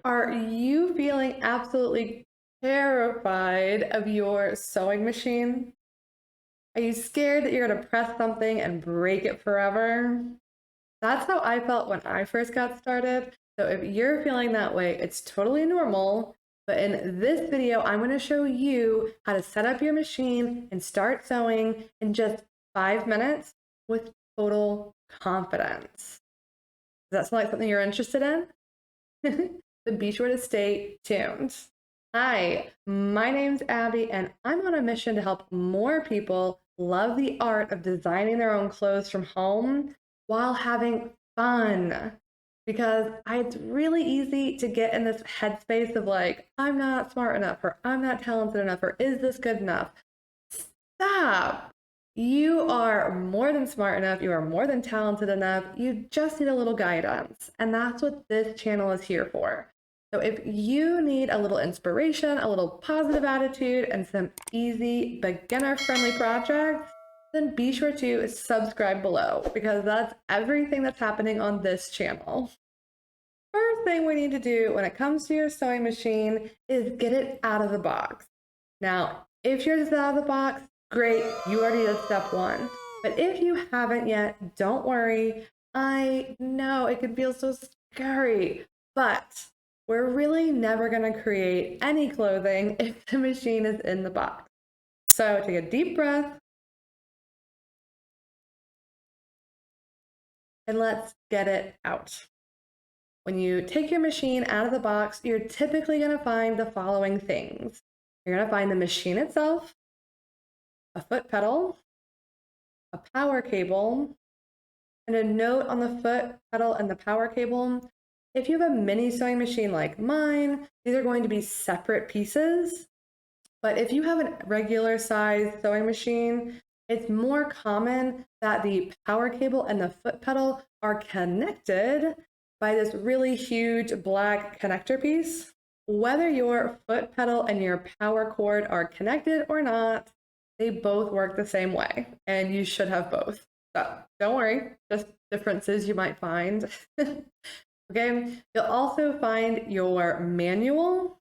Are you feeling absolutely terrified of your sewing machine? Are you scared that you're going to press something and break it forever? That's how I felt when I first got started. So if you're feeling that way, it's totally normal. But in this video, I'm going to show you how to set up your machine and start sewing in just 5 minutes with total confidence. Does that sound like something you're interested in? Then be sure to stay tuned. Hi, my name's Abby, and I'm on a mission to help more people love the art of designing their own clothes from home while having fun. Because it's really easy to get in this headspace of like, I'm not smart enough, or I'm not talented enough, or is this good enough? Stop. You are more than smart enough. You are more than talented enough. You just need a little guidance. And that's what this channel is here for. So if you need a little inspiration, a little positive attitude, and some easy beginner-friendly projects, then be sure to subscribe below because that's everything that's happening on this channel. First thing we need to do when it comes to your sewing machine is get it out of the box. Now, if yours is out of the box, great, you already did step one. But if you haven't yet, don't worry. I know it can feel so scary, but we're really never going to create any clothing if the machine is in the box. So take a deep breath and let's get it out. When you take your machine out of the box, you're typically going to find the following things. You're going to find the machine itself, a foot pedal, a power cable, and a note on the foot pedal and the power cable. If you have a mini sewing machine like mine, these are going to be separate pieces. But if you have a regular size sewing machine, it's more common that the power cable and the foot pedal are connected by this really huge black connector piece. Whether your foot pedal and your power cord are connected or not, they both work the same way, and you should have both. So don't worry, just differences you might find. Okay, you'll also find your manual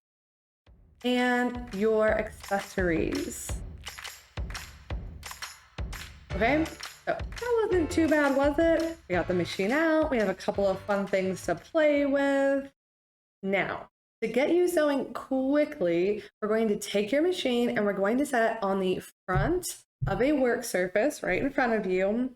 and your accessories. Okay, so that wasn't too bad, was it? We got the machine out, we have a couple of fun things to play with. Now, to get you sewing quickly, we're going to take your machine and we're going to set it on the front of a work surface right in front of you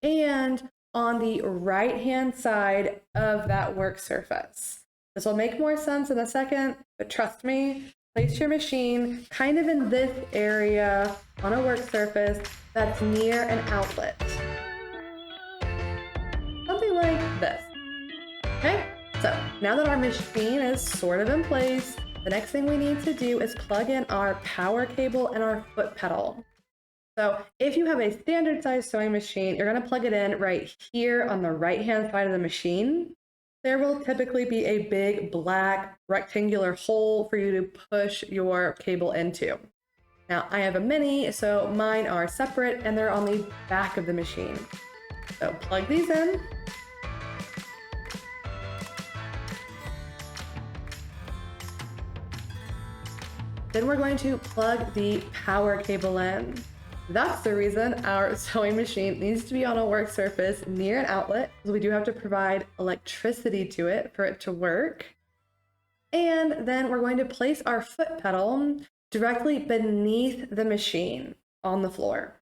and on the right-hand side of that work surface. This will make more sense in a second, but trust me, place your machine kind of in this area on a work surface that's near an outlet. Something like this. Okay? So now that our machine is sort of in place, the next thing we need to do is plug in our power cable and our foot pedal. So if you have a standard size sewing machine, you're going to plug it in right here on the right-hand side of the machine. There will typically be a big black rectangular hole for you to push your cable into. Now I have a mini, so mine are separate and they're on the back of the machine. So plug these in. Then we're going to plug the power cable in. That's the reason our sewing machine needs to be on a work surface near an outlet, because we do have to provide electricity to it for it to work. And then we're going to place our foot pedal directly beneath the machine on the floor.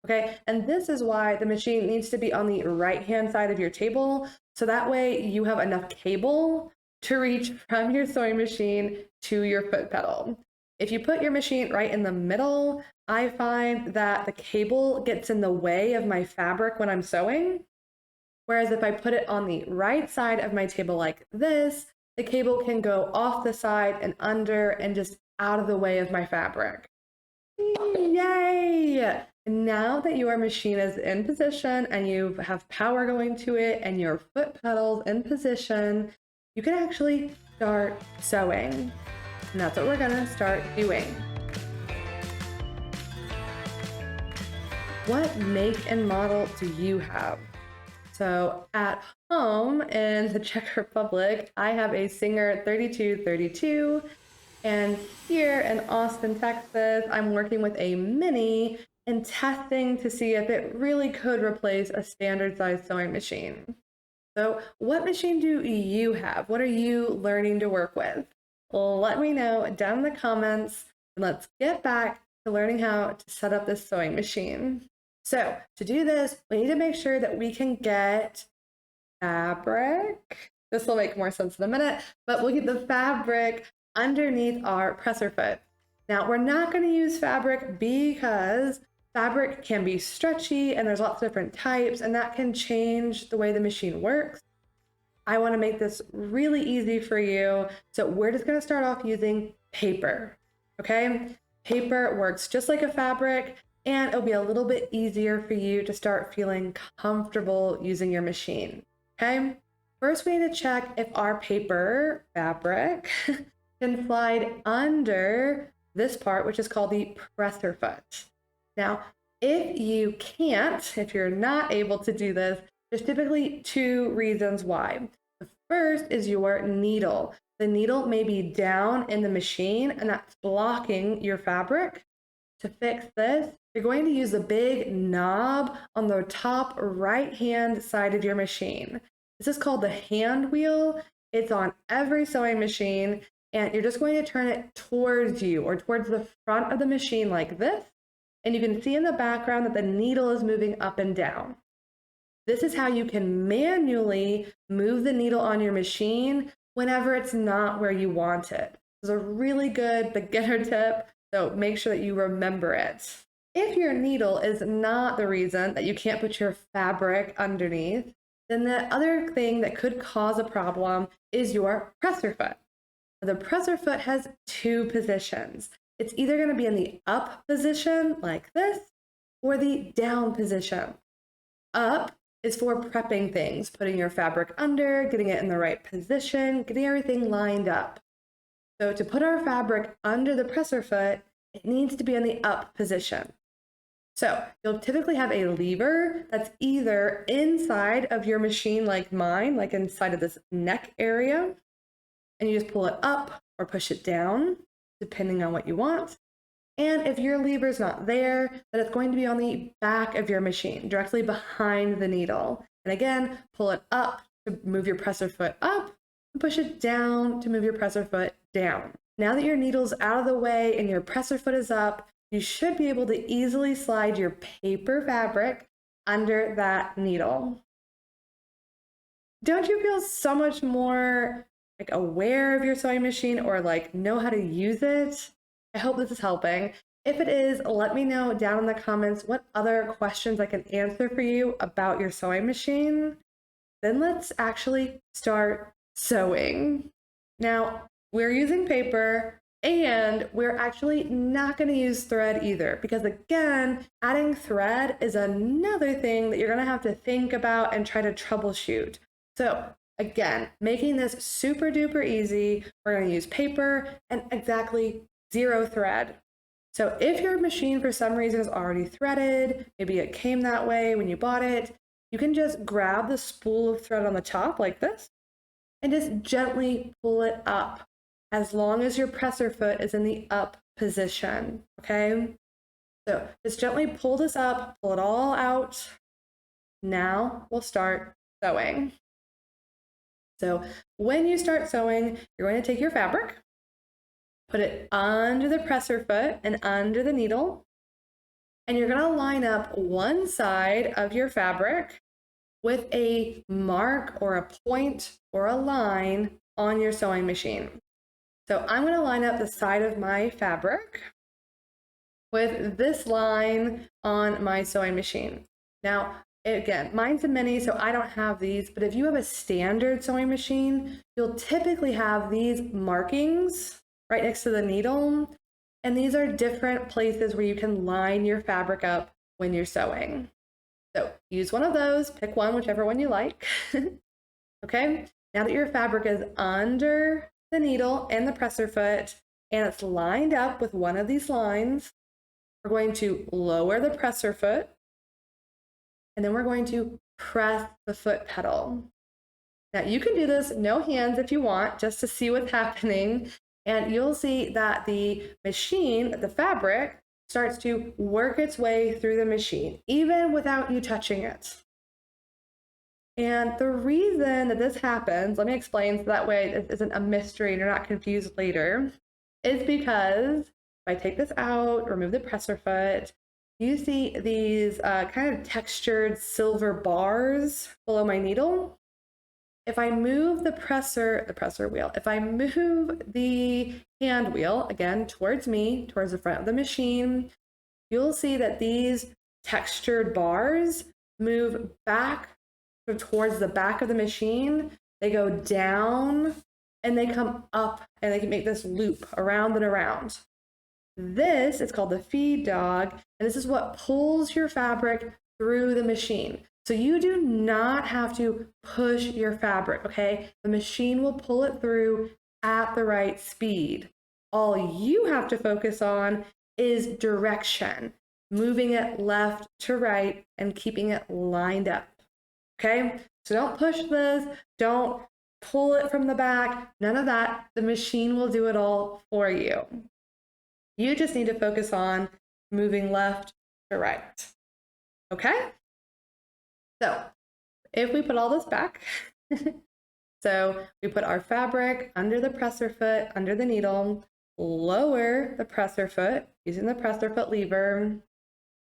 Okay, and this is why the machine needs to be on the right-hand side of your table, so that way you have enough cable to reach from your sewing machine to your foot pedal. If you put your machine right in the middle, I find that the cable gets in the way of my fabric when I'm sewing. Whereas if I put it on the right side of my table like this, the cable can go off the side and under and just out of the way of my fabric. Yay! Now that your machine is in position and you have power going to it and your foot pedals in position, you can actually start sewing. And that's what we're gonna start doing. What make and model do you have? So at home in the Czech Republic, I have a Singer 3232. And here in Austin, Texas, I'm working with a Mini and testing to see if it really could replace a standard size sewing machine. So what machine do you have? What are you learning to work with? Let me know down in the comments, and let's get back to learning how to set up this sewing machine. So to do this, we need to make sure that we can get fabric. This will make more sense in a minute, but we'll get the fabric underneath our presser foot. Now, we're not going to use fabric because fabric can be stretchy and there's lots of different types, and that can change the way the machine works. I want to make this really easy for you. So we're just going to start off using paper. Okay. Paper works just like a fabric, and it'll be a little bit easier for you to start feeling comfortable using your machine. Okay. First, we need to check if our paper fabric can slide under this part, which is called the presser foot. Now, if you can't, if you're not able to do this, there's typically two reasons why. The first is your needle. The needle may be down in the machine and that's blocking your fabric. To fix this, you're going to use the big knob on the top right-hand side of your machine. This is called the hand wheel. It's on every sewing machine, and you're just going to turn it towards you or towards the front of the machine like this. And you can see in the background that the needle is moving up and down. This is how you can manually move the needle on your machine whenever it's not where you want it. This is a really good beginner tip, so make sure that you remember it. If your needle is not the reason that you can't put your fabric underneath, then the other thing that could cause a problem is your presser foot. The presser foot has two positions. It's either going to be in the up position like this or the down position. Up is for prepping things, putting your fabric under, getting it in the right position, getting everything lined up. So to put our fabric under the presser foot, it needs to be in the up position. So you'll typically have a lever that's either inside of your machine like mine, like inside of this neck area, and you just pull it up or push it down, depending on what you want. And if your lever is not there, then it's going to be on the back of your machine, directly behind the needle. And again, pull it up to move your presser foot up, and push it down to move your presser foot down. Now that your needle's out of the way and your presser foot is up, you should be able to easily slide your paper fabric under that needle. Don't you feel so much more aware of your sewing machine or know how to use it? I hope this is helping. If it is, let me know down in the comments what other questions I can answer for you about your sewing machine. Then let's actually start sewing. Now, we're using paper and we're actually not going to use thread either, because again, adding thread is another thing that you're going to have to think about and try to troubleshoot. So again, making this super duper easy, we're going to use paper and exactly 0 thread. So if your machine for some reason is already threaded, maybe it came that way when you bought it, you can just grab the spool of thread on the top like this and just gently pull it up as long as your presser foot is in the up position, okay? So just gently pull this up, pull it all out. Now we'll start sewing. So when you start sewing, you're going to take your fabric, put it under the presser foot and under the needle, and you're going to line up one side of your fabric with a mark or a point or a line on your sewing machine. So I'm going to line up the side of my fabric with this line on my sewing machine. Now, again, mine's a mini, so I don't have these, but if you have a standard sewing machine, you'll typically have these markings right next to the needle, and these are different places where you can line your fabric up when you're sewing. So use one of those, pick one, whichever one you like. Okay, now that your fabric is under the needle and the presser foot, and it's lined up with one of these lines, we're going to lower the presser foot, and then we're going to press the foot pedal. Now you can do this no hands if you want, just to see what's happening. And you'll see that the machine, the fabric, starts to work its way through the machine, even without you touching it. And the reason that this happens, let me explain so that way it isn't a mystery and you're not confused later, is because if I take this out, remove the presser foot, you see these kind of textured silver bars below my needle. If I move the presser wheel, if I move the hand wheel, again, towards me, towards the front of the machine, you'll see that these textured bars move back towards the back of the machine. They go down and they come up and they can make this loop around and around. This is called the feed dog, and this is what pulls your fabric through the machine. So you do not have to push your fabric, okay? The machine will pull it through at the right speed. All you have to focus on is direction, moving it left to right and keeping it lined up, okay? So don't push this, don't pull it from the back, none of that. The machine will do it all for you. You just need to focus on moving left to right, okay? So if we put all this back, so we put our fabric under the presser foot, under the needle, lower the presser foot using the presser foot lever,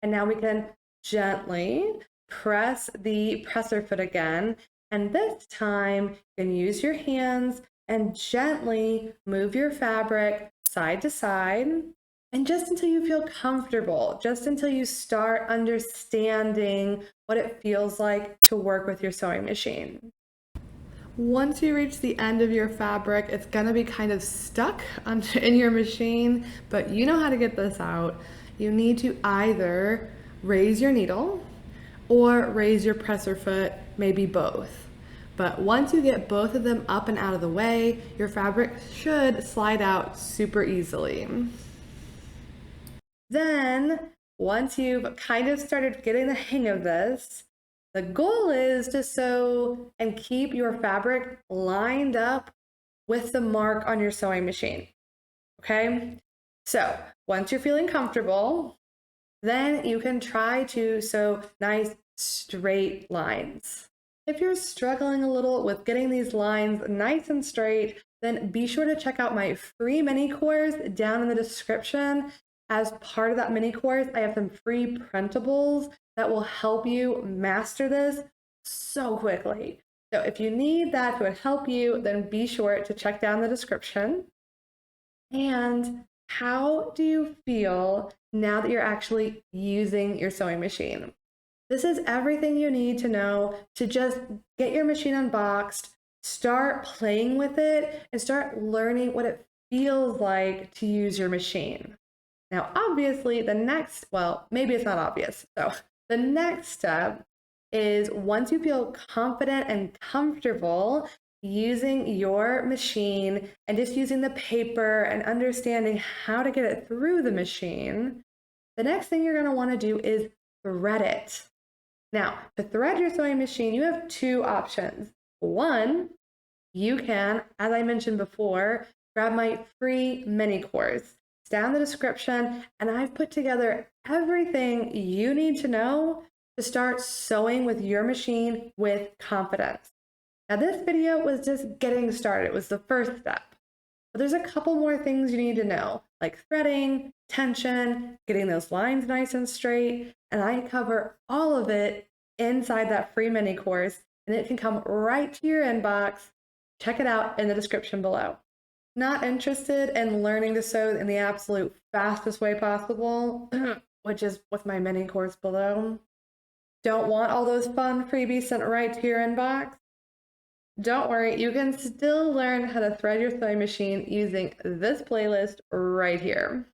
and now we can gently press the presser foot again. And this time you can use your hands and gently move your fabric side to side. And just until you feel comfortable, just until you start understanding what it feels like to work with your sewing machine. Once you reach the end of your fabric, it's gonna be kind of stuck in your machine, but you know how to get this out. You need to either raise your needle or raise your presser foot, maybe both. But once you get both of them up and out of the way, your fabric should slide out super easily. Then, once you've kind of started getting the hang of this, the goal is to sew and keep your fabric lined up with the mark on your sewing machine, okay? So, once you're feeling comfortable, then you can try to sew nice straight lines. If you're struggling a little with getting these lines nice and straight, then be sure to check out my free mini course down in the description. As part of that mini course, I have some free printables that will help you master this so quickly. So if you need that to help you, then be sure to check down the description. And how do you feel now that you're actually using your sewing machine? This is everything you need to know to just get your machine unboxed, start playing with it, and start learning what it feels like to use your machine. Now, obviously, the next, well, maybe it's not obvious. So the next step is once you feel confident and comfortable using your machine and just using the paper and understanding how to get it through the machine, the next thing you're going to want to do is thread it. Now, to thread your sewing machine, you have two options. One, you can, as I mentioned before, grab my free mini course. It's down in the description, and I've put together everything you need to know to start sewing with your machine with confidence. Now, this video was just getting started. It was the first step. But there's a couple more things you need to know, like threading, tension, getting those lines nice and straight, and I cover all of it inside that free mini course, and it can come right to your inbox. Check it out in the description below. Not interested in learning to sew in the absolute fastest way possible, which is with my mini course below? Don't want all those fun freebies sent right to your inbox? Don't worry, you can still learn how to thread your sewing machine using this playlist right here.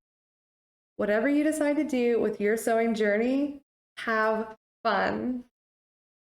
Whatever you decide to do with your sewing journey, have fun.